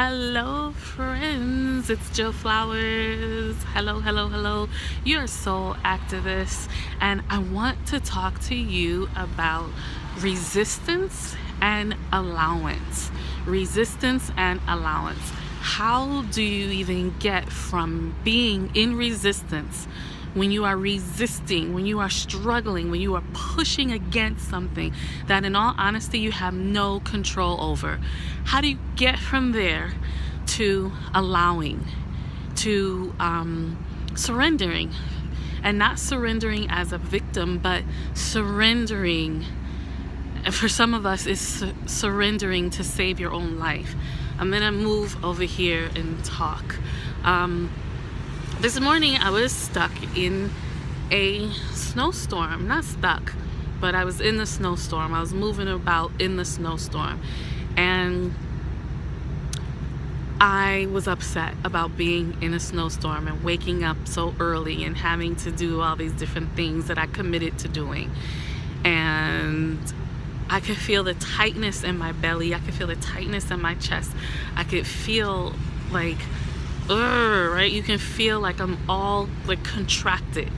Hello, friends. It's Jill Flowers. Hello. You're soul activists, and I want to talk to you about resistance and allowance. Resistance and allowance. How do you even get from being in resistance when you are resisting, when you are struggling, when you are pushing against something that in all honesty you have no control over? How do you get from there to allowing, to surrendering? And not surrendering as a victim, but surrendering, for some of us, is surrendering to save your own life. I'm going to move over here and talk. This morning I was stuck in a snowstorm. Not stuck, but I was in the snowstorm. I was moving about in the snowstorm. And I was upset about being in a snowstorm and waking up so early and having to do all these different things that I committed to doing. And I could feel the tightness in my belly. I could feel the tightness in my chest. I could feel like, right? You can feel like I'm all like contracted.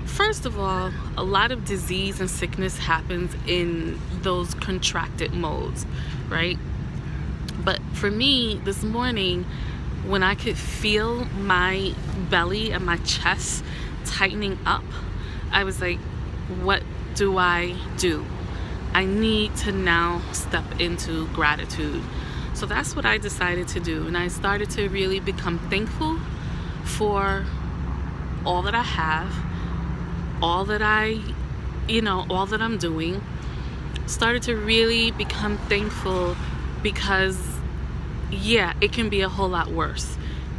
First of all, a lot of disease and sickness happens in those contracted modes, right? But for me, this morning, when I could feel my belly and my chest tightening up, I was like, what do I do? I need to now step into gratitude. So that's what I decided to do. And I started to really become thankful for all that I have, all that all that I'm doing. Started to really become thankful because, it can be a whole lot worse.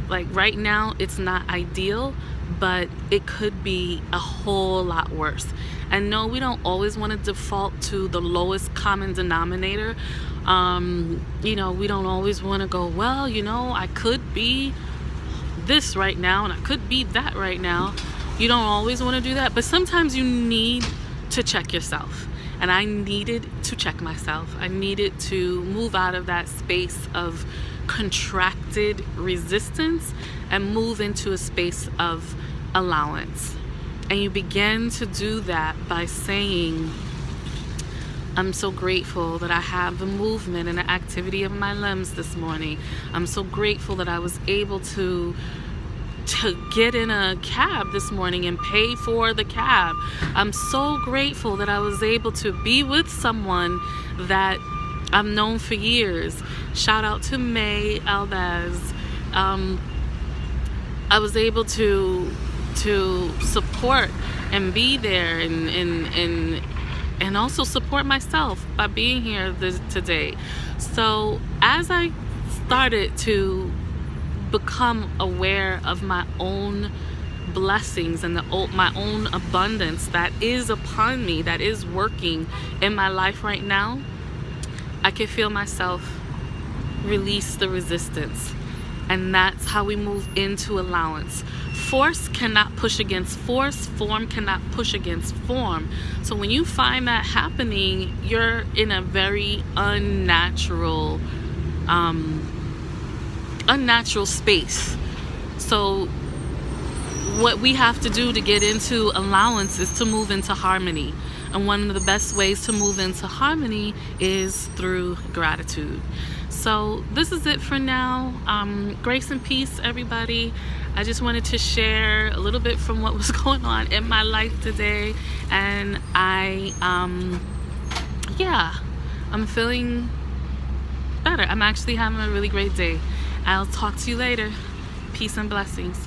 Like right now, it's not ideal, but it could be a whole lot worse. And no, we don't always want to default to the lowest common denominator. We don't always want to go, I could be this right now and I could be that right now. You don't always want to do that, but sometimes you need to check yourself. And I needed to check myself. I needed to move out of that space of contracted resistance and move into a space of allowance. And you begin to do that by saying, I'm so grateful that I have the movement and the activity of my limbs this morning. I'm so grateful that I was able to get in a cab this morning and pay for the cab. I'm so grateful that I was able to be with someone that I've known for years. Shout out to May Aldaz. I was able to support and be there and also support myself by being here today. So as I started to become aware of my own blessings and my own abundance that is upon me, that is working in my life right now, I can feel myself release the resistance. And that's how we move into allowance. Force cannot push against force. Form cannot push against form. So when you find that happening, you're in a very unnatural space. So what we have to do to get into allowance is to move into harmony. And one of the best ways to move into harmony is through gratitude. So this is it for now. Grace and peace, everybody. I just wanted to share a little bit from what was going on in my life today. And I'm feeling better. I'm actually having a really great day. I'll talk to you later. Peace and blessings.